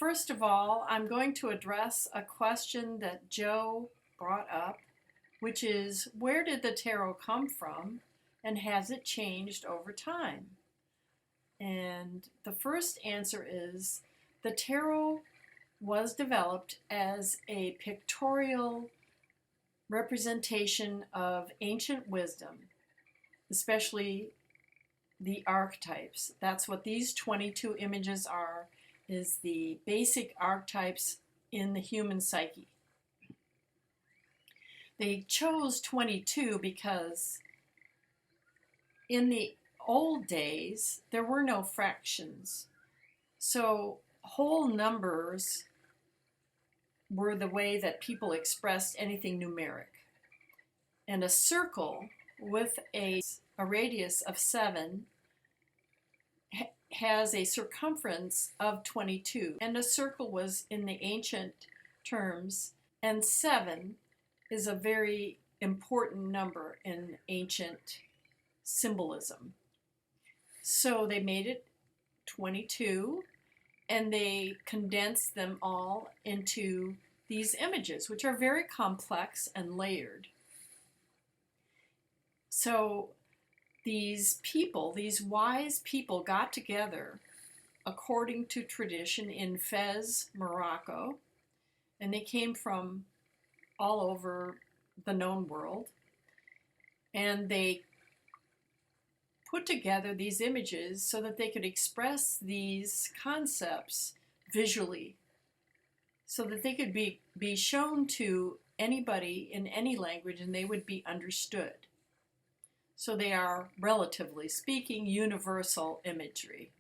first of all, I'm going to address a question that Joe brought up, which is where did the tarot come from and has it changed over time? And the first answer is the tarot was developed as a pictorial representation of ancient wisdom, especially the archetypes. That's what these 22 images are, is the basic archetypes in the human psyche. They chose 22 because in the old days there were no fractions. So whole numbers were the way that people expressed anything numeric. And a circle with a radius of 7 has a circumference of 22. And a circle was in the ancient terms, and 7 is a very important number in ancient symbolism. So they made it 22, and they condensed them all into these images, which are very complex and layered. So these people, these wise people, got together according to tradition in Fez, Morocco, and they came from all over the known world, and they put together these images so that they could express these concepts visually, so that they could be shown to anybody in any language and they would be understood. So they are, relatively speaking, universal imagery.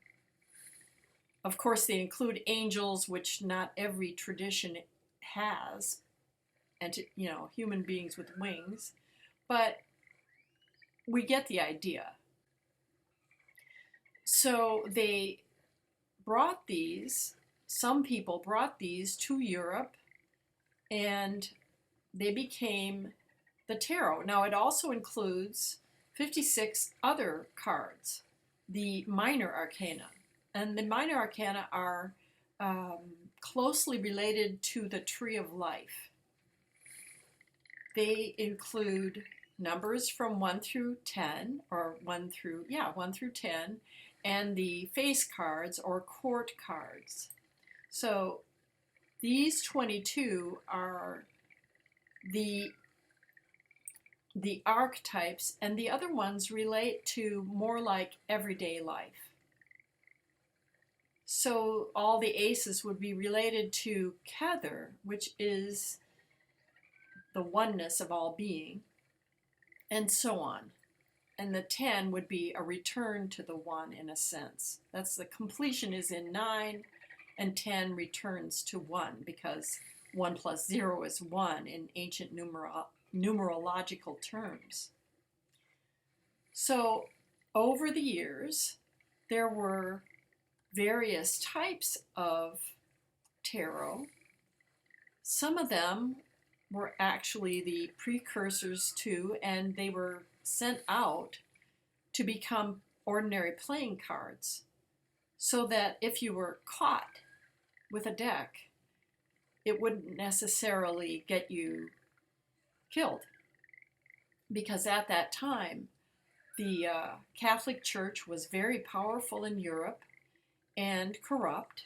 Of course, they include angels, which not every tradition has, and human beings with wings, but we get the idea. So they brought these, some people brought these to Europe, and they became the tarot. Now it also includes 56 other cards, the minor arcana. And the minor arcana are closely related to the tree of life. They include numbers from 1 through 10, or 1 through 10, and the face cards or court cards. So these 22 are the archetypes, and the other ones relate to more like everyday life. So all the aces would be related to Kether, which is the oneness of all being, and so on. And the 10 would be a return to the 1 in a sense. That's the completion is in 9, and 10 returns to 1 because 1 plus 0 is 1 in ancient numerological terms. So over the years, there were various types of tarot. Some of them were actually the precursors to, and they were sent out to become ordinary playing cards, so that if you were caught with a deck, it wouldn't necessarily get you killed. Because at that time, the Catholic Church was very powerful in Europe and corrupt,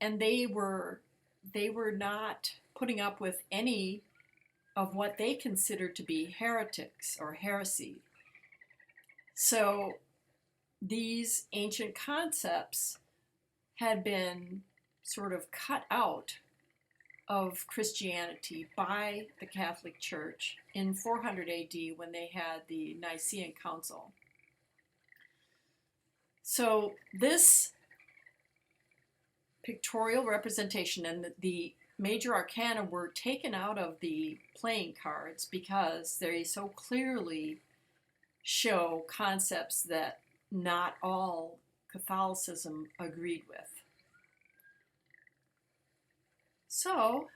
and they were not putting up with any of what they considered to be heretics or heresy. So these ancient concepts had been sort of cut out of Christianity by the Catholic Church in 400 AD when they had the Nicene Council. So this pictorial representation and the major arcana were taken out of the playing cards because they so clearly show concepts that not all Catholicism agreed with. So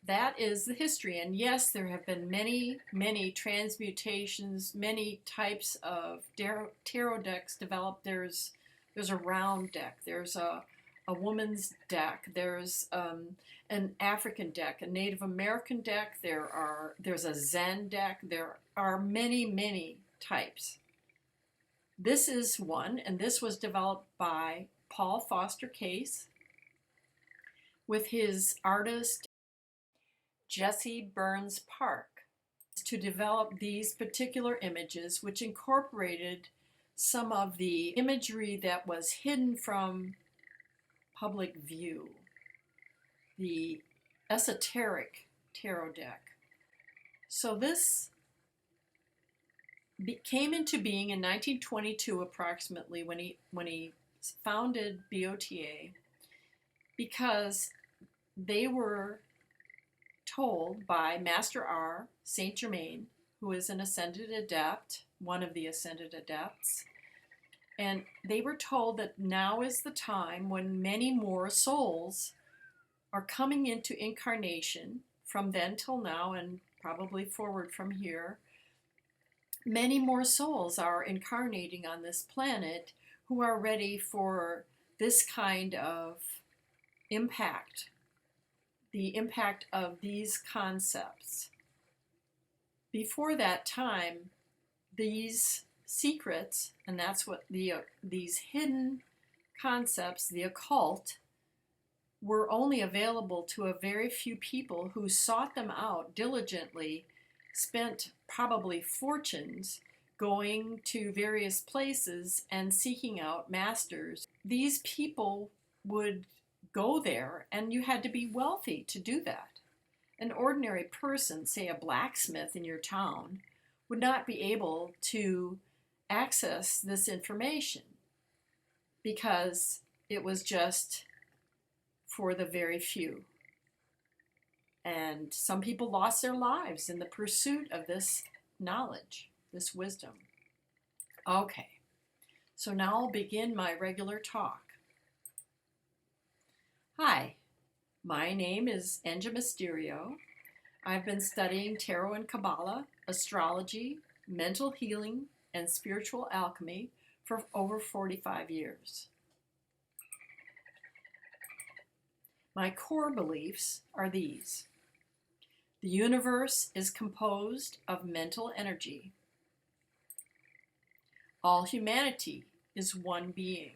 that is the history. And yes, there have been many transmutations, many types of tarot decks developed. There's a round deck, there's a a woman's deck. There's an African deck, a Native American deck. There's a Zen deck. There are many, many types. This is one, and this was developed by Paul Foster Case with his artist Jesse Burns Park to develop these particular images, which incorporated some of the imagery that was hidden from public view. The esoteric tarot deck. So this came into being in 1922 approximately when he founded BOTA, because they were told by Master R. Saint Germain, who is an ascended adept, one of the ascended adepts, and they were told that now is the time when many more souls are coming into incarnation from then till now and probably forward from here. Many more souls are incarnating on this planet who are ready for this kind of impact, the impact of these concepts. Before that time, these secrets, and that's what these hidden concepts, the occult, were only available to a very few people who sought them out diligently, spent probably fortunes going to various places and seeking out masters. These people would go there, and you had to be wealthy to do that. An ordinary person, say a blacksmith in your town, would not be able to access this information because it was just for the very few. And some people lost their lives in the pursuit of this knowledge, this wisdom. Okay, so now I'll begin my regular talk. Hi, my name is Enjah Mysterio. I've been studying tarot and Kabbalah, astrology, mental healing, and spiritual alchemy for over 45 years. My core beliefs are these. The universe is composed of mental energy. All humanity is one being.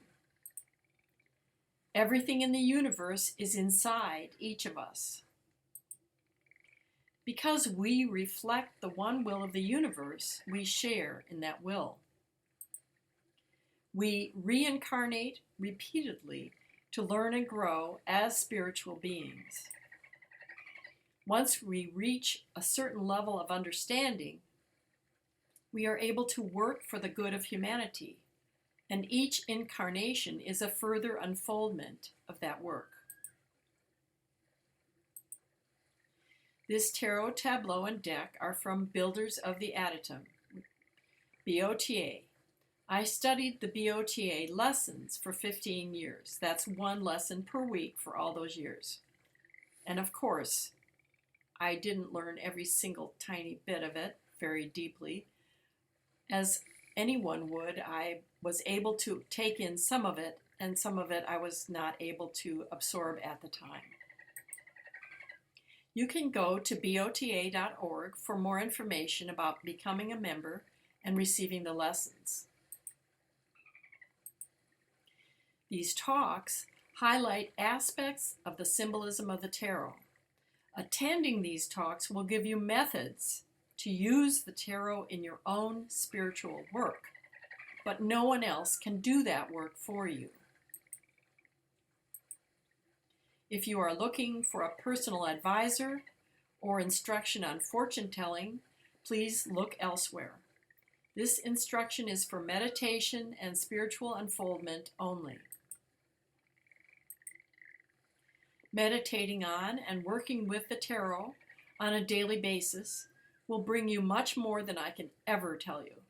Everything in the universe is inside each of us. Because we reflect the one will of the universe, we share in that will. We reincarnate repeatedly to learn and grow as spiritual beings. Once we reach a certain level of understanding, we are able to work for the good of humanity, and each incarnation is a further unfoldment of that work. This tarot tableau and deck are from Builders of the Adytum, BOTA. I studied the BOTA lessons for 15 years. That's one lesson per week for all those years. And of course, I didn't learn every single tiny bit of it very deeply. As anyone would, I was able to take in some of it, and some of it I was not able to absorb at the time. You can go to bota.org for more information about becoming a member and receiving the lessons. These talks highlight aspects of the symbolism of the tarot. Attending these talks will give you methods to use the tarot in your own spiritual work, but no one else can do that work for you. If you are looking for a personal advisor or instruction on fortune telling, please look elsewhere. This instruction is for meditation and spiritual unfoldment only. Meditating on and working with the tarot on a daily basis will bring you much more than I can ever tell you,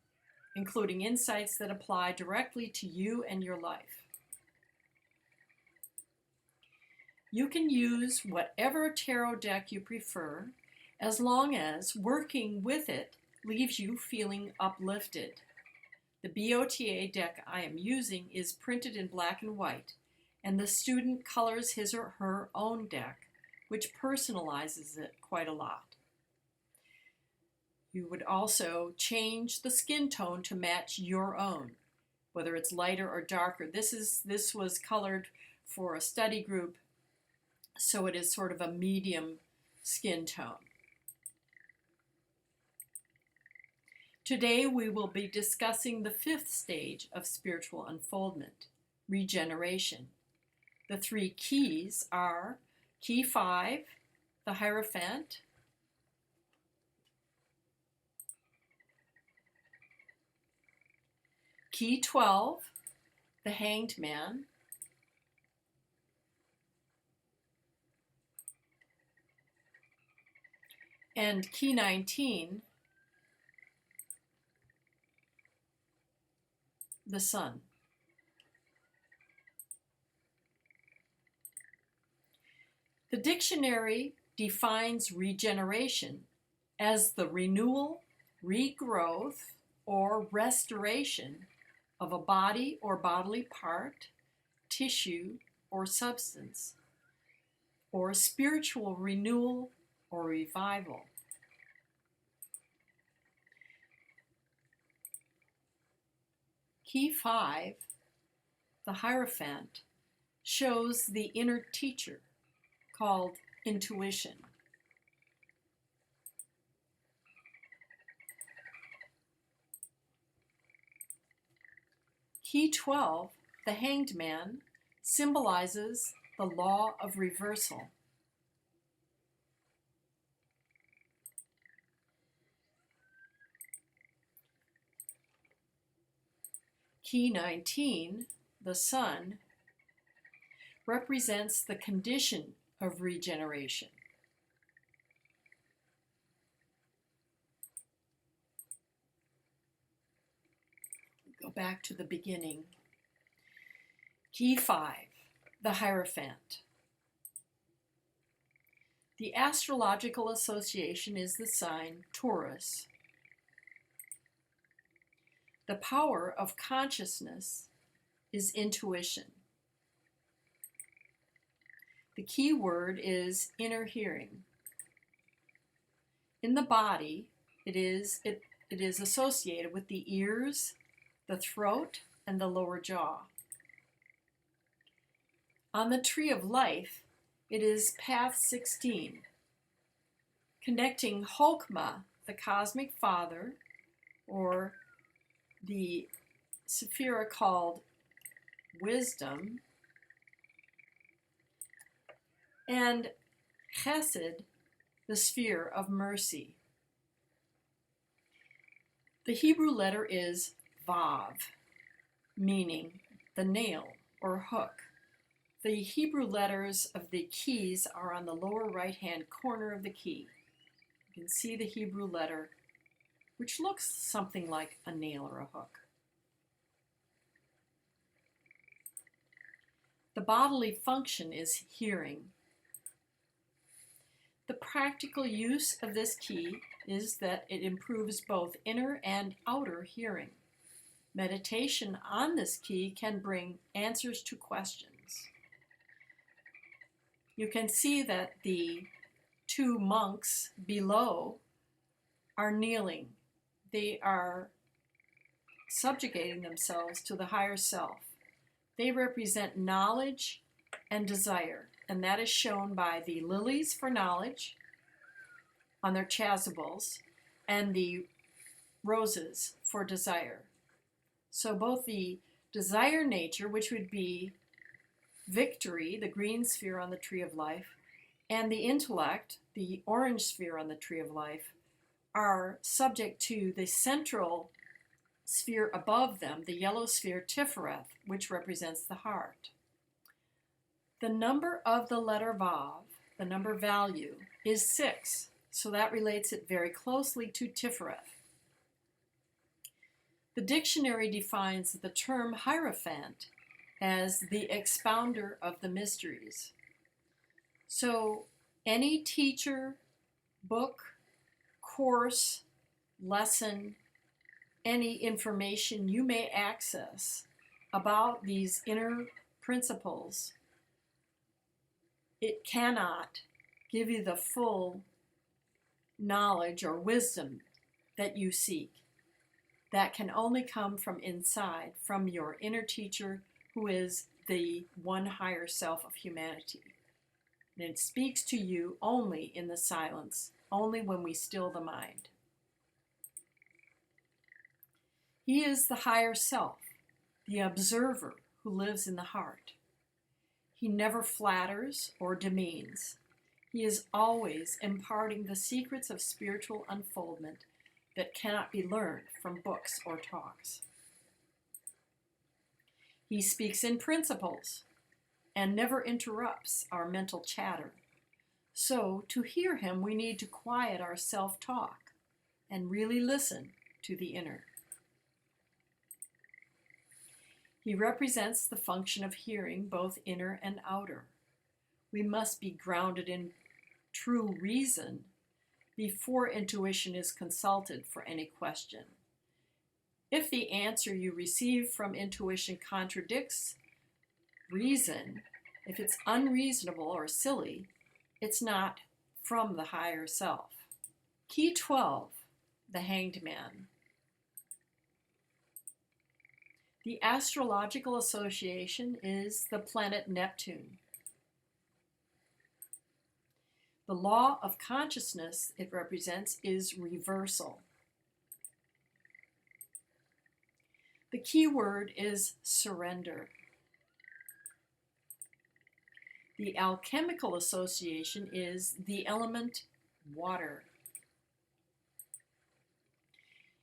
including insights that apply directly to you and your life. You can use whatever tarot deck you prefer, as long as working with it leaves you feeling uplifted. The BOTA deck I am using is printed in black and white, and the student colors his or her own deck, which personalizes it quite a lot. You would also change the skin tone to match your own, whether it's lighter or darker. This was colored for a study group, so it is sort of a medium skin tone. Today we will be discussing the 5th stage of spiritual unfoldment, regeneration. The 3 keys are Key 5, the Hierophant, Key 12, the Hanged Man, and Key 19, the Sun. The dictionary defines regeneration as the renewal, regrowth, or restoration of a body or bodily part, tissue, or substance, or spiritual renewal or revival. Key 5, the Hierophant, shows the inner teacher, called intuition. Key 12, the Hanged Man, symbolizes the law of reversal. Key 19, the Sun, represents the condition of regeneration. Go back to the beginning. Key 5, the Hierophant. The astrological association is the sign Taurus. The power of consciousness is intuition. The key word is inner hearing. In the body, it is associated with the ears, the throat, and the lower jaw. On the tree of life, it is path 16, connecting Chokmah, the cosmic father, or the sephira called wisdom, and Chesed, the sphere of mercy. The Hebrew letter is Vav, meaning the nail or hook. The Hebrew letters of the keys are on the lower right-hand corner of the key. You can see the Hebrew letter, which looks something like a nail or a hook. The bodily function is hearing. The practical use of this key is that it improves both inner and outer hearing. Meditation on this key can bring answers to questions. You can see that the 2 monks below are kneeling. They are subjugating themselves to the higher self. They represent knowledge and desire, and that is shown by the lilies for knowledge on their chasubles and the roses for desire. So both the desire nature, which would be victory, the green sphere on the tree of life, and the intellect, the orange sphere on the tree of life, are subject to the central sphere above them, the yellow sphere Tifereth, which represents the heart. The number of the letter Vav, the number value, is 6, so that relates it very closely to Tifereth. The dictionary defines the term Hierophant as the expounder of the mysteries. So any teacher, book, course, lesson, any information you may access about these inner principles, it cannot give you the full knowledge or wisdom that you seek. That can only come from inside, from your inner teacher, who is the one higher self of humanity. And it speaks to you only in the silence, only when we still the mind. He is the higher self, the observer who lives in the heart. He never flatters or demeans. He is always imparting the secrets of spiritual unfoldment that cannot be learned from books or talks. He speaks in principles and never interrupts our mental chatter. So, to hear him, we need to quiet our self-talk and really listen to the inner. He represents the function of hearing, both inner and outer. We must be grounded in true reason before intuition is consulted for any question. If the answer you receive from intuition contradicts reason, if it's unreasonable or silly, it's not from the higher self. Key 12, the Hanged Man. The astrological association is the planet Neptune. The law of consciousness it represents is reversal. The key word is surrender. The alchemical association is the element water.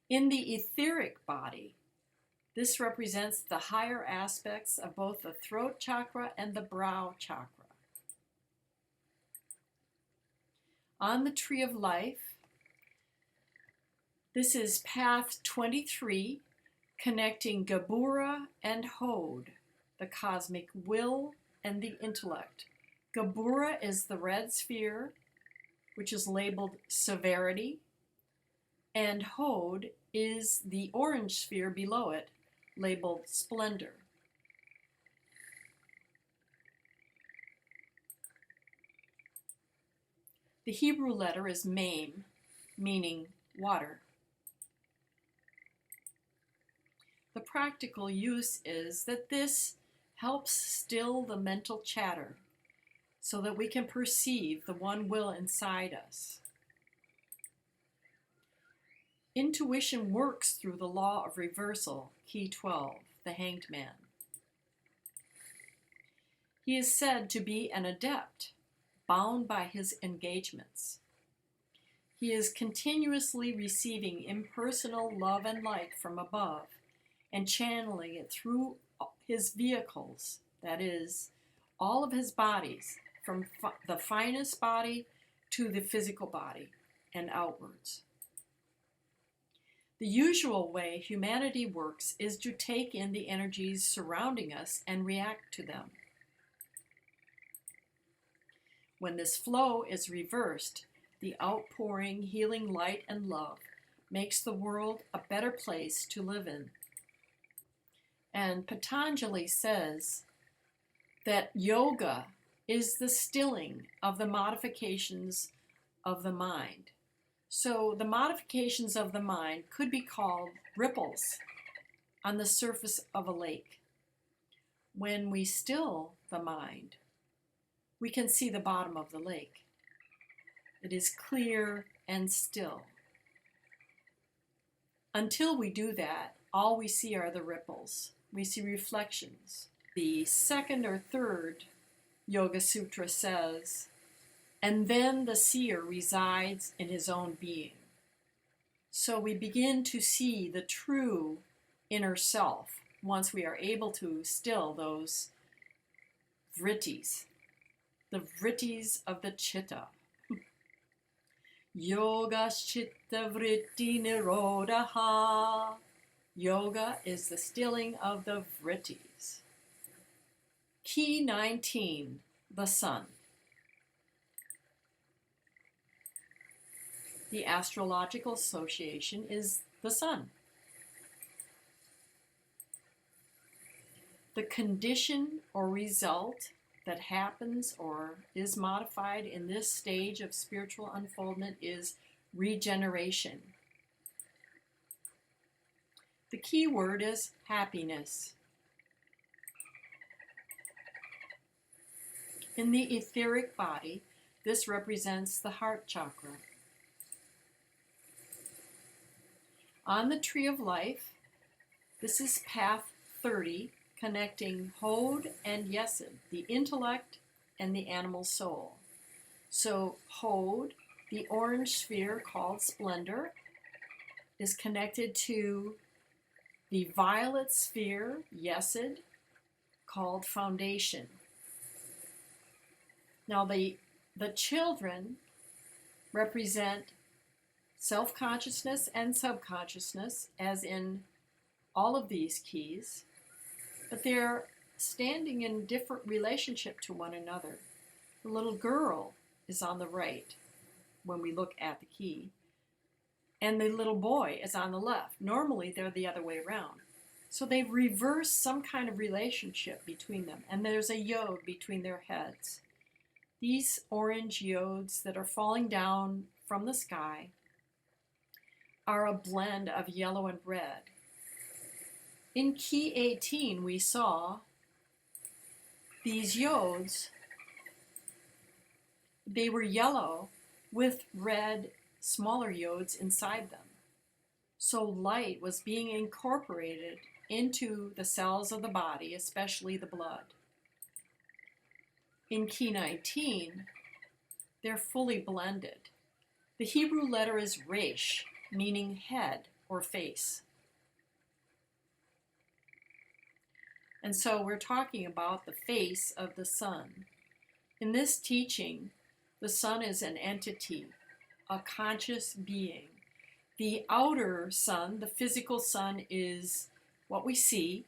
In the etheric body, this represents the higher aspects of both the throat chakra and the brow chakra. On the Tree of Life, this is path 23, connecting Gabura and Hod, the cosmic will and the intellect. Gabura is the red sphere, which is labeled severity, and Hod is the orange sphere below it, labeled splendor. The Hebrew letter is Mem, meaning water. The practical use is that this helps still the mental chatter so that we can perceive the one will inside us. Intuition works through the law of reversal, key 12, the Hanged Man. He is said to be an adept, bound by his engagements. He is continuously receiving impersonal love and light from above and channeling it through his vehicles, that is, all of his bodies, from the finest body to the physical body and outwards. The usual way humanity works is to take in the energies surrounding us and react to them. When this flow is reversed, the outpouring, healing light and love makes the world a better place to live in. And Patanjali says that yoga is the stilling of the modifications of the mind. So the modifications of the mind could be called ripples on the surface of a lake. When we still the mind, we can see the bottom of the lake. It is clear and still. Until we do that, all we see are the ripples. We see reflections. The second or third Yoga Sutra says, and then the seer resides in his own being. So we begin to see the true inner self once we are able to still those vrittis, the vrittis of the chitta. Yoga chitta vritti nirodha. Yoga is the stilling of the vrittis. Key 19, the sun. The astrological association is the sun. The condition or result that happens or is modified in this stage of spiritual unfoldment is regeneration. The key word is happiness. In the etheric body, this represents the heart chakra. On the tree of life, this is path 30, connecting Hod and Yesod, the intellect and the animal soul. So Hod, the orange sphere called splendor, is connected to the violet sphere, Yesod, called foundation. Now the children represent self-consciousness and subconsciousness, as in all of these keys, but they're standing in different relationship to one another. The little girl is on the right when we look at the key, and the little boy is on the left. Normally they're the other way around. So they've reversed some kind of relationship between them, and there's a yod between their heads. These orange yods that are falling down from the sky are a blend of yellow and red. In key 18, we saw these yods, they were yellow with red, smaller yods inside them. So light was being incorporated into the cells of the body, especially the blood. In key 19, they're fully blended. The Hebrew letter is resh, meaning head or face. And so we're talking about the face of the sun. In this teaching, the sun is an entity, a conscious being. The outer sun, the physical sun, is what we see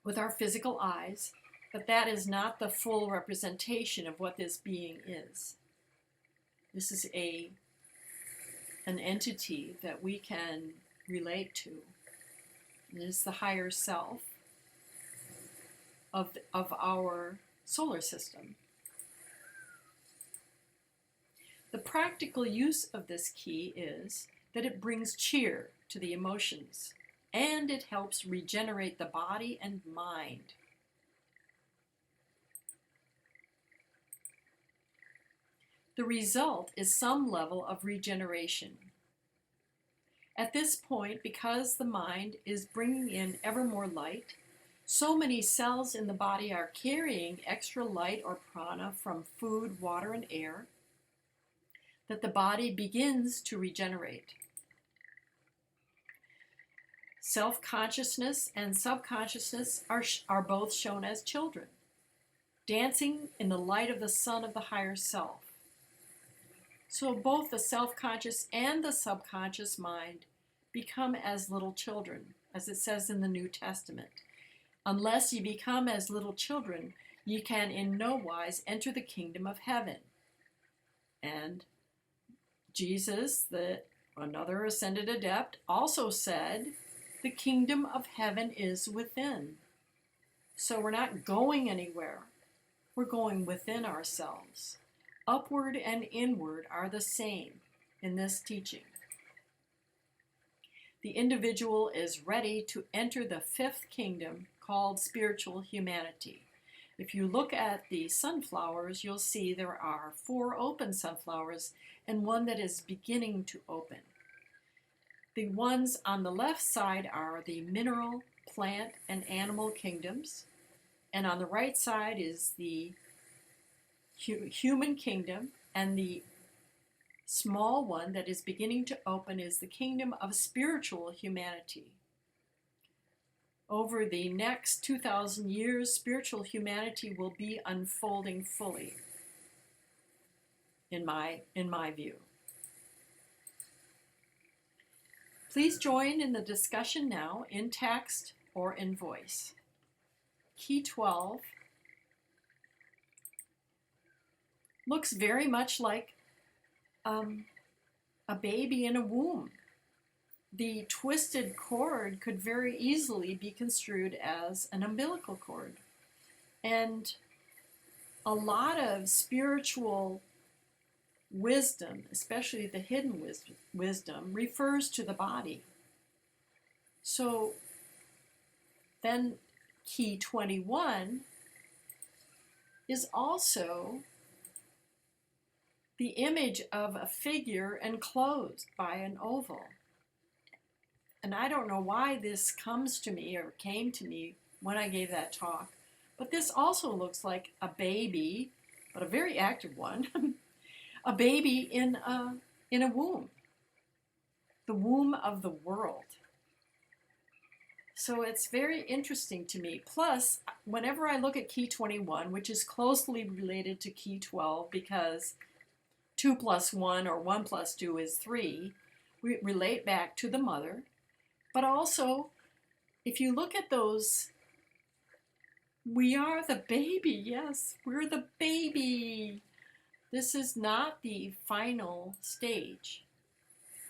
with our physical eyes, but that is not the full representation of what this being is. This is an entity that we can relate to. It is the higher self of our solar system. The practical use of this key is that it brings cheer to the emotions, and it helps regenerate the body and mind. The result is some level of regeneration. At this point, because the mind is bringing in ever more light, so many cells in the body are carrying extra light or prana from food, water, and air that the body begins to regenerate. Self-consciousness and subconsciousness are both shown as children, dancing in the light of the sun of the higher self. So both the self-conscious and the subconscious mind become as little children, as it says in the New Testament. Unless ye become as little children, ye can in no wise enter the kingdom of heaven. And Jesus, another ascended adept, also said, the kingdom of heaven is within. So we're not going anywhere. We're going within ourselves. Upward and inward are the same in this teaching. The individual is ready to enter the fifth kingdom called spiritual humanity. If you look at the sunflowers, you'll see there are 4 open sunflowers and one that is beginning to open. The ones on the left side are the mineral, plant, and animal kingdoms, and on the right side is the human kingdom, and the small one that is beginning to open is the kingdom of spiritual humanity. Over the next 2,000 years, spiritual humanity will be unfolding fully, in my view. Please join in the discussion now in text or in voice. Key 12 looks very much like a baby in a womb. the twisted cord could very easily be construed as an umbilical cord. And a lot of spiritual wisdom, especially the hidden wisdom, refers to the body. So then key 21 is also the image of a figure enclosed by an oval. And I don't know why this comes to me or came to me when I gave that talk, but this also looks like a baby, but a very active one, a baby in a womb, the womb of the world. So it's very interesting to me. Plus, whenever I look at key 21, which is closely related to key 12 because 2 plus 1 or 1 plus 2 is 3, we relate back to the mother. But also, if you look at those, we are the baby. Yes, we're the baby. This is not the final stage.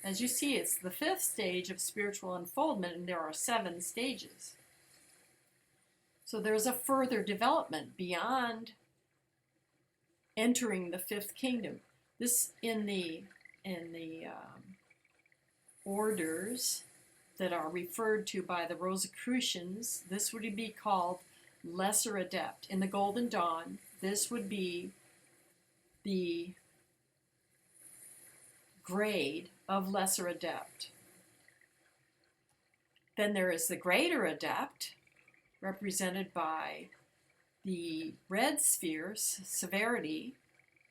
As you see, it's the 5th stage of spiritual unfoldment, and there are 7 stages. So there's a further development beyond entering the 5th kingdom. This in the orders that are referred to by the Rosicrucians, this would be called Lesser Adept. In the Golden Dawn, this would be the grade of Lesser Adept. Then there is the Greater Adept, represented by the red sphere, severity,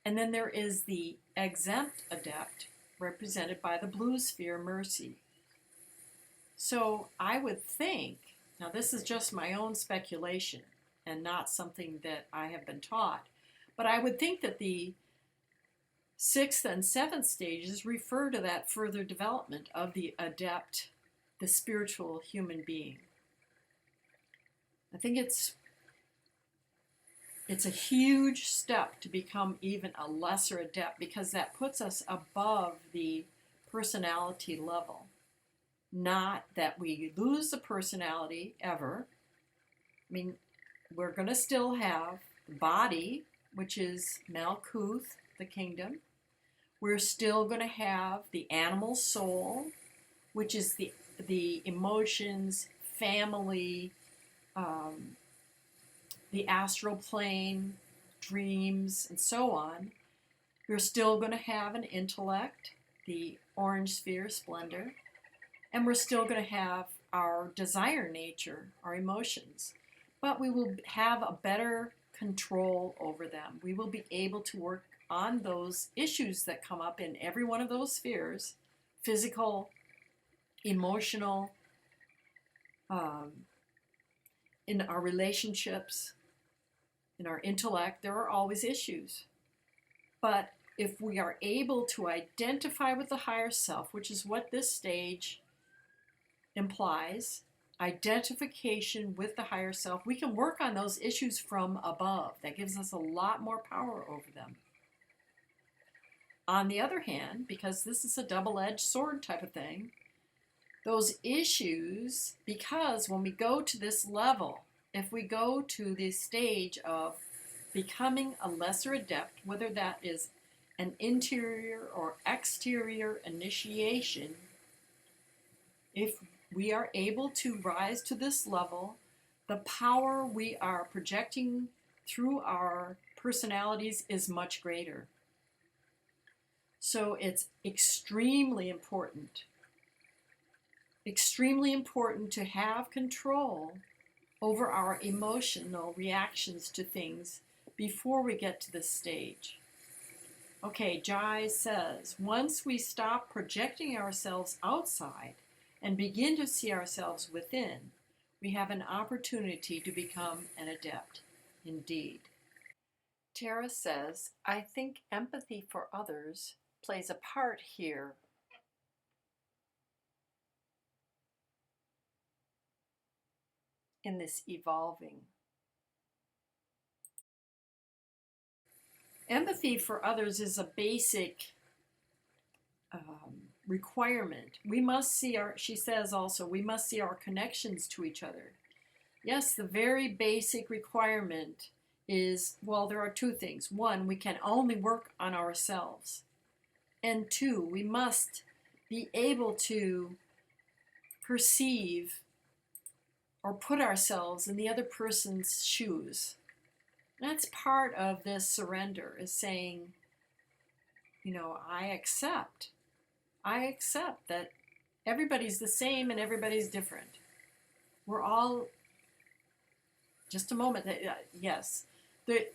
and then there is the Exempt Adept, represented by the blue sphere, mercy. So I would think, now this is just my own speculation and not something that I have been taught, but I would think that the 6th and 7th stages refer to that further development of the adept, the spiritual human being. I think it's a huge step to become even a lesser adept because that puts us above the personality level. Not that we lose the personality ever. I mean, we're going to still have the body, which is Malkuth, the kingdom. We're still going to have the animal soul, which is the emotions, family, the astral plane, dreams, and so on. We're still going to have an intellect, the orange sphere, splendor. And we're still going to have our desire nature, our emotions. But we will have a better control over them. We will be able to work on those issues that come up in every one of those spheres, physical, emotional, in our relationships, in our intellect. There are always issues. But if we are able to identify with the higher self, which is what this stage implies, identification with the higher self, we can work on those issues from above. That gives us a lot more power over them. On the other hand, because this is a double-edged sword type of thing, those issues, because when we go to this level, if we go to the stage of becoming a lesser adept, whether that is an interior or exterior initiation, if we are able to rise to this level, the power we are projecting through our personalities is much greater. So it's extremely important to have control over our emotional reactions to things before we get to this stage. Okay, Jai says, once we stop projecting ourselves outside and begin to see ourselves within, we have an opportunity to become an adept. Indeed. Tara says, I think empathy for others plays a part here. In this evolving. Empathy for others is a basic requirement. We must see she says also, we must see our connections to each other. Yes, the very basic requirement is, well, there are two things. One, we can only work on ourselves. And two, we must be able to perceive or put ourselves in the other person's shoes. That's part of this surrender, is saying, I accept that everybody's the same and everybody's different. We're all, just a moment, yes,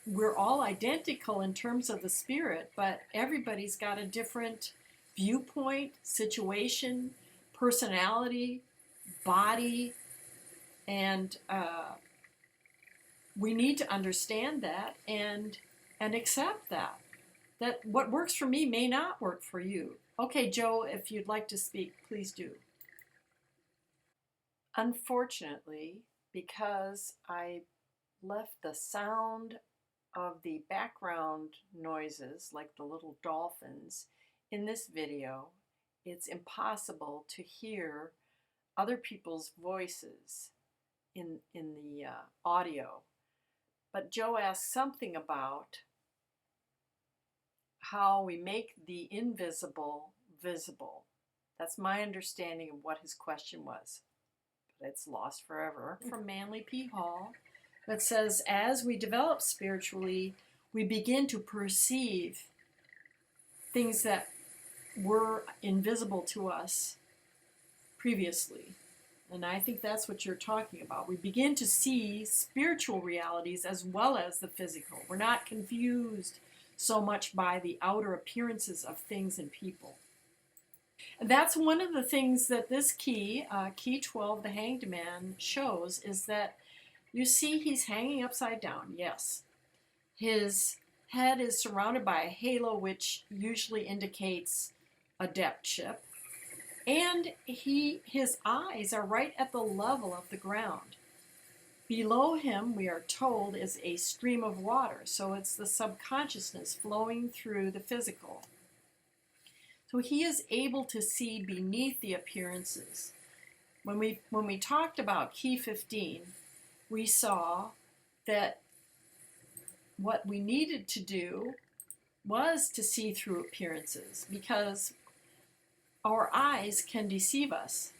we're all identical in terms of the spirit, but everybody's got a different viewpoint, situation, personality, body, and we need to understand that and accept that what works for me may not work for you. Okay, Joe, if you'd like to speak, please do. Unfortunately, because I left the sound of the background noises, like the little dolphins, in this video, it's impossible to hear other people's voices in the audio. But Joe asked something about how we make the invisible visible. That's my understanding of what his question was. But it's lost forever. From Manly P. Hall, that says, as we develop spiritually, we begin to perceive things that were invisible to us previously. And I think that's what you're talking about. We begin to see spiritual realities as well as the physical. We're not confused so much by the outer appearances of things and people. And that's one of the things that this key, key 12, the Hanged Man, shows, is that you see he's hanging upside down, yes. His head is surrounded by a halo, which usually indicates adeptship. And his eyes are right at the level of the ground. Below him, we are told, is a stream of water. So it's the subconsciousness flowing through the physical. So he is able to see beneath the appearances. When we talked about key 15, we saw that what we needed to do was to see through appearances, because our eyes can deceive us.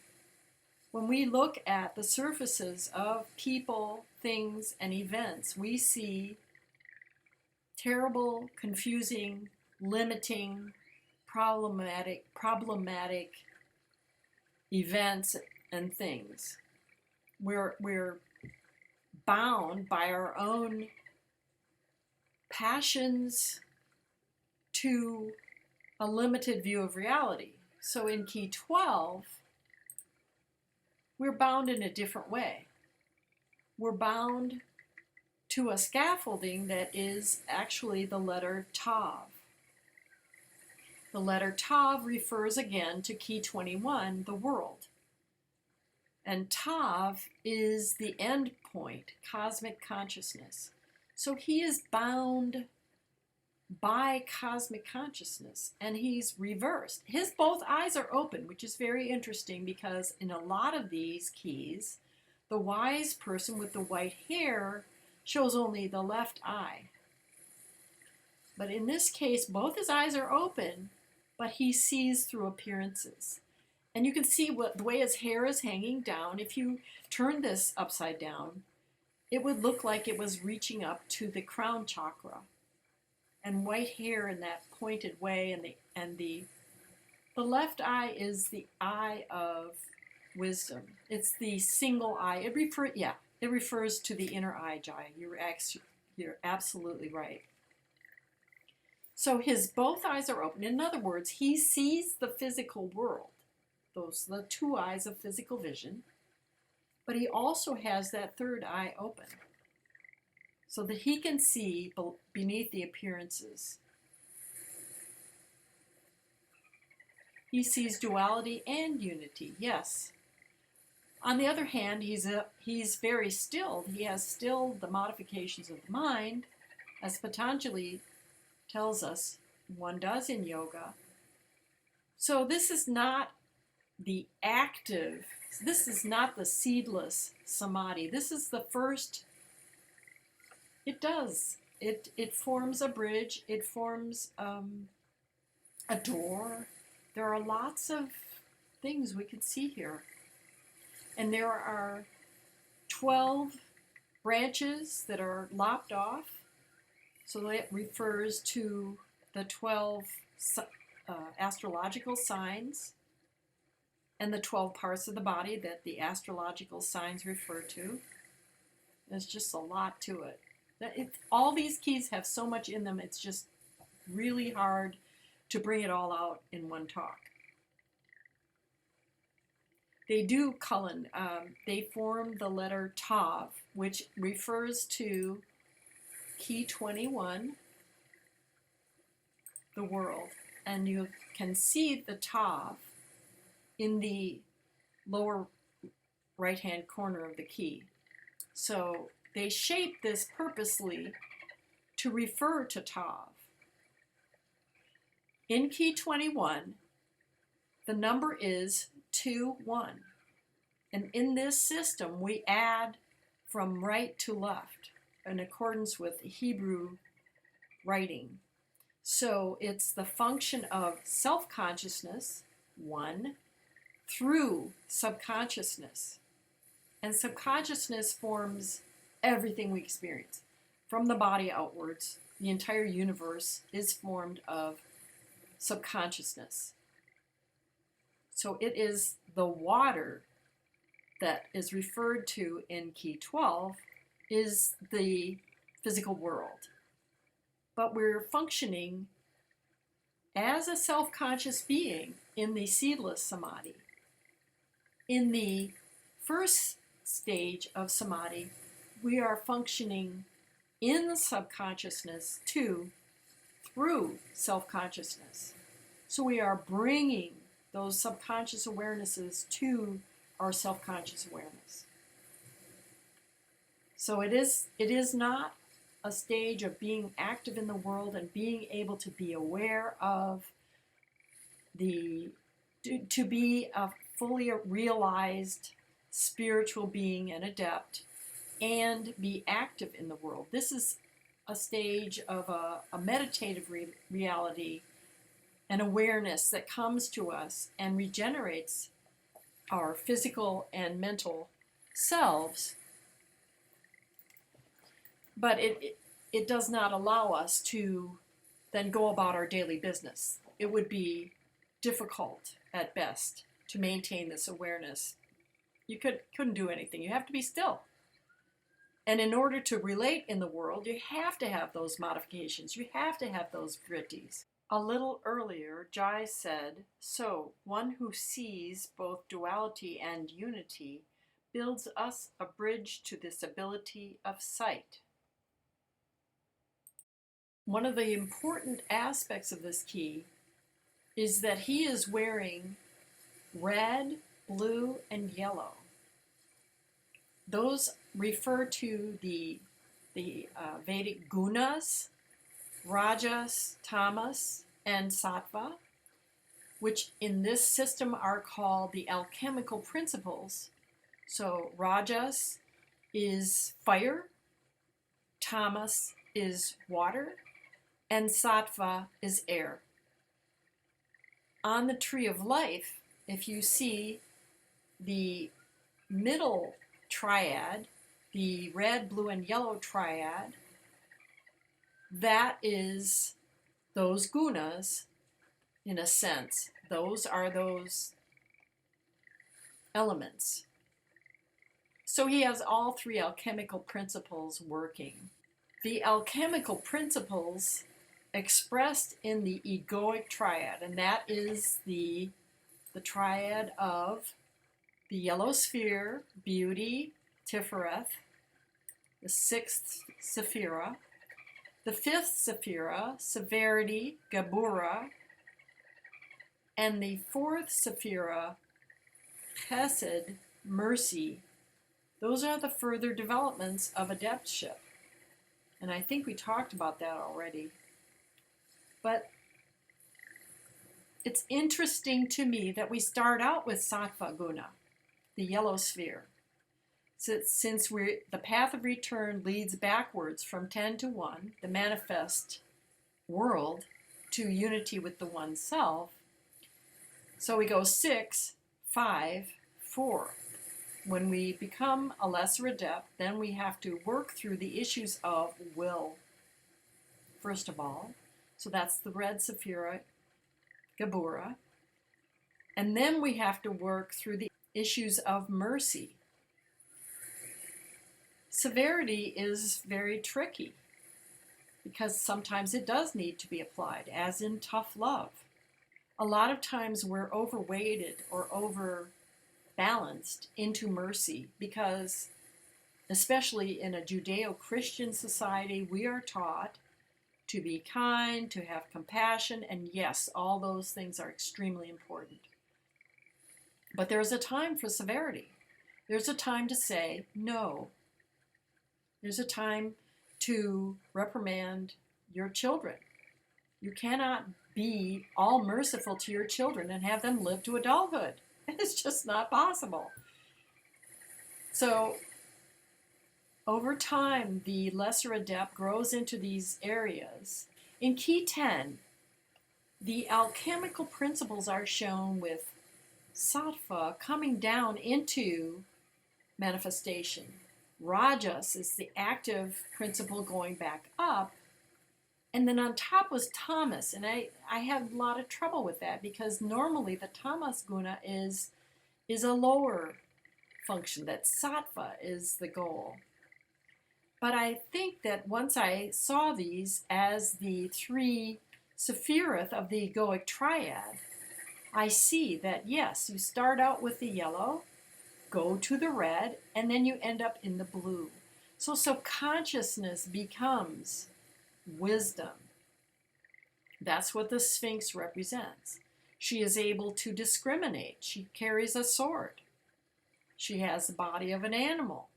When we look at the surfaces of people, things, and events, we see terrible, confusing, limiting, problematic events and things. We're bound by our own passions to a limited view of reality. So in key 12, we're bound in a different way. We're bound to a scaffolding that is actually the letter Tav. The letter Tav refers again to key 21, the world. And Tav is the end point, cosmic consciousness. So he is bound by cosmic consciousness, and he's reversed. His both eyes are open, which is very interesting, because in a lot of these keys, the wise person with the white hair shows only the left eye. But in this case, both his eyes are open, but he sees through appearances. And you can see the way his hair is hanging down. If you turn this upside down, it would look like it was reaching up to the crown chakra. And white hair in that pointed way, and the left eye is the eye of wisdom. It's the single eye. It refers to the inner eye, Jaya. You're absolutely right. So his both eyes are open. In other words, he sees the physical world. Those are the two eyes of physical vision. But he also has that third eye open, so that he can see beneath the appearances. He sees duality and unity, yes. On the other hand, he's very stilled. He has stilled the modifications of the mind, as Patanjali tells us one does in yoga. So this is not the active, this is not the seedless samadhi. This is the first, it does. It forms a bridge, it forms a door. There are lots of things we could see here. And there are 12 branches that are lopped off. So that refers to the 12 astrological signs and the 12 parts of the body that the astrological signs refer to. There's just a lot to it. All these keys have so much in them, it's just really hard to bring it all out in one talk. They do, Cullen, they form the letter Tav, which refers to key 21, the world. And you can see the Tav in the lower right-hand corner of the key. So they shape this purposely to refer to Tav. In key 21, the number is 2-1. And in this system, we add from right to left in accordance with Hebrew writing. So it's the function of self-consciousness, 1, through subconsciousness. And subconsciousness forms everything we experience. From the body outwards, the entire universe is formed of subconsciousness. So it is the water that is referred to in key 12 is the physical world. But we're functioning as a self-conscious being in the seedless samadhi. In the first stage of samadhi, we are functioning in the subconsciousness too, through self-consciousness. So we are bringing those subconscious awarenesses to our self-conscious awareness. So it is not a stage of being active in the world and being able to be aware of to be a fully realized spiritual being and adept and be active in the world. This is a stage of a meditative reality, an awareness that comes to us and regenerates our physical and mental selves. But it does not allow us to then go about our daily business. It would be difficult at best to maintain this awareness. You couldn't do anything. You have to be still. And in order to relate in the world, you have to have those modifications. You have to have those vrittis. A little earlier, Jai said, so one who sees both duality and unity builds us a bridge to this ability of sight. One of the important aspects of this key is that he is wearing red, blue, and yellow. Those refer to the Vedic gunas, rajas, tamas, and sattva, which in this system are called the alchemical principles. So rajas is fire, tamas is water, and sattva is air. On the tree of life, if you see the middle triad, the red, blue, and yellow triad, that is those gunas, in a sense. Those are those elements. So he has all three alchemical principles working. The alchemical principles expressed in the egoic triad, and that is the triad of the yellow sphere, beauty, Tifereth, the sixth sephira, the fifth sephira, severity, Gabura, and the fourth sephira, Chesed, mercy. Those are the further developments of adeptship. And I think we talked about that already. But It's interesting to me that we start out with Sattva Guna, the yellow sphere. Since the path of return leads backwards from 10 to 1, the manifest world, to unity with the one self. So we go 6, 5, 4. When we become a lesser adept, then we have to work through the issues of will, first of all. So that's the red Sephira, Gabura. And then we have to work through the issues of mercy. Severity is very tricky because sometimes it does need to be applied, as in tough love. A lot of times we're overweighted or overbalanced into mercy because, especially in a Judeo-Christian society, we are taught to be kind, to have compassion, and yes, all those things are extremely important. But there's a time for severity. There's a time to say no. There's a time to reprimand your children. You cannot be all merciful to your children and have them live to adulthood. It's just not possible. So over time, the lesser adept grows into these areas. In Key 10, the alchemical principles are shown with sattva coming down into manifestation. Rajas is the active principle going back up. And then on top was tamas. And I had a lot of trouble with that because normally the tamas guna is a lower function, that sattva is the goal. But I think that once I saw these as the 3 sephirot of the egoic triad, I see that yes, you start out with the yellow, go to the red, and then you end up in the blue. So consciousness becomes wisdom. That's what the Sphinx represents. She is able to discriminate. She carries a sword. She has the body of an animal,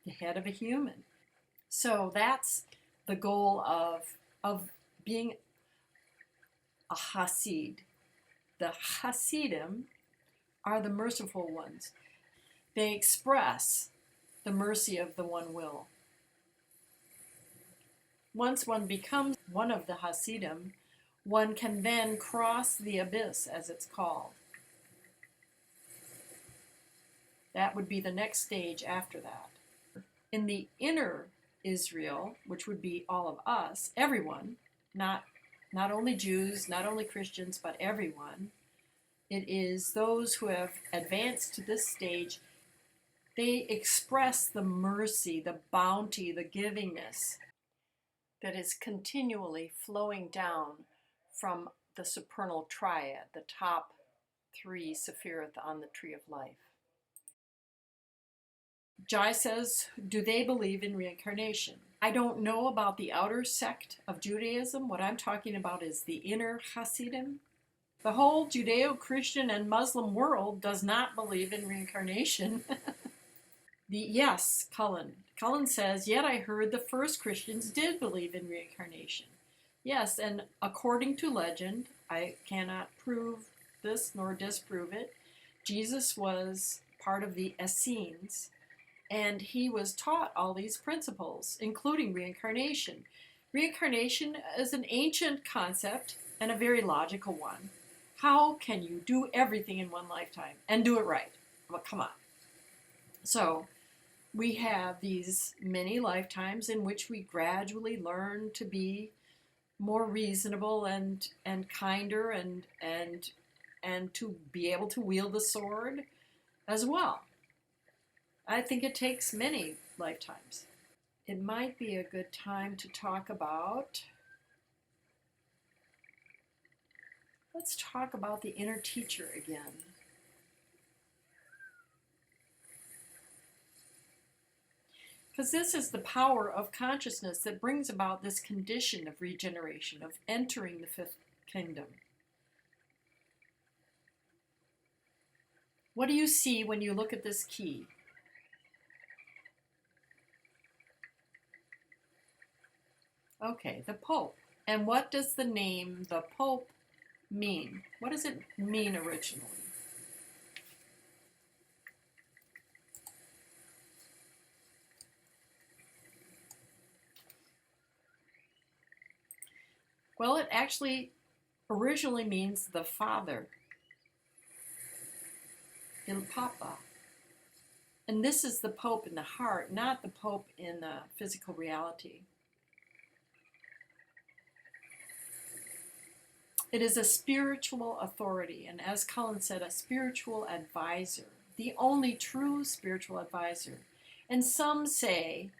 the head of a human. So that's the goal of being a Hasid. The Hasidim are the merciful ones. They express the mercy of the one will. Once one becomes one of the Hasidim, one can then cross the abyss, as it's called. That would be the next stage after that. In the inner Israel, which would be all of us, everyone, not only Jews, not only Christians, but everyone, it is those who have advanced to this stage. They express the mercy, the bounty, the givingness that is continually flowing down from the supernal triad, the top 3 sephirot on the tree of life. Jai says, do they believe in reincarnation? I don't know about the outer sect of Judaism. What I'm talking about is the inner Hasidim. The whole Judeo-Christian and Muslim world does not believe in reincarnation. Yes, Cullen says, yet I heard the first Christians did believe in reincarnation. Yes, and according to legend, I cannot prove this nor disprove it, Jesus was part of the Essenes, and he was taught all these principles, including reincarnation. Reincarnation is an ancient concept and a very logical one. How can you do everything in one lifetime and do it right? Well, come on. So we have these many lifetimes in which we gradually learn to be more reasonable and kinder and to be able to wield the sword as well. I think it takes many lifetimes. It might be a good time to talk about, let's talk about the inner teacher again. Because this is the power of consciousness that brings about this condition of regeneration, of entering the 5th kingdom. What do you see when you look at this key? Okay, the Pope. And what does the name the Pope mean? What does it mean originally? Well, it actually originally means the Father, Il Papa. And this is the Pope in the heart, not the Pope in the physical reality. It is a spiritual authority, and as Cullen said, a spiritual advisor, the only true spiritual advisor. And some say,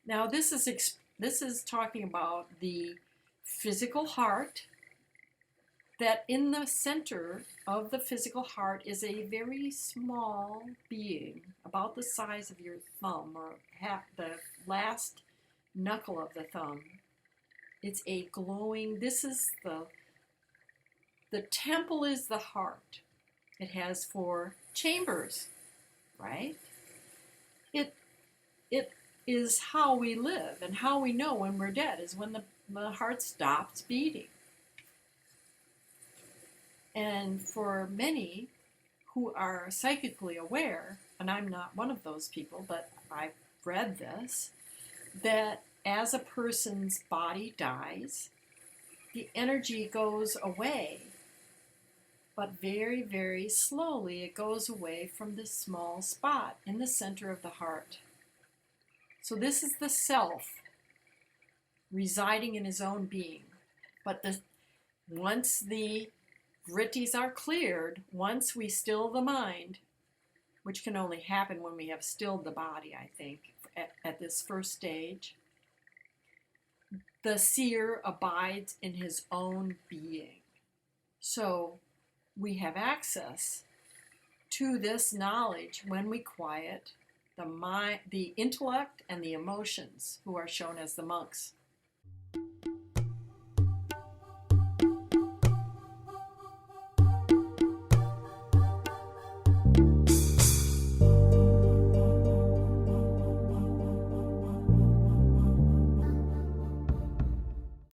now this is talking about the physical heart, that in the center of the physical heart is a very small being, about the size of your thumb, or the last knuckle of the thumb. It's a glowing, this is the temple is the heart. It has 4 chambers, right? It is how we live, and how we know when we're dead is when the heart stops beating. And for many who are psychically aware, and I'm not one of those people, but I've read this, that as a person's body dies, the energy goes away, but very, very slowly it goes away from this small spot in the center of the heart. So this is the self residing in his own being. But once the vrittis are cleared, once we still the mind, which can only happen when we have stilled the body, I think, at this first stage, the seer abides in his own being. So we have access to this knowledge when we quiet the mind, the intellect, and the emotions, who are shown as the monks.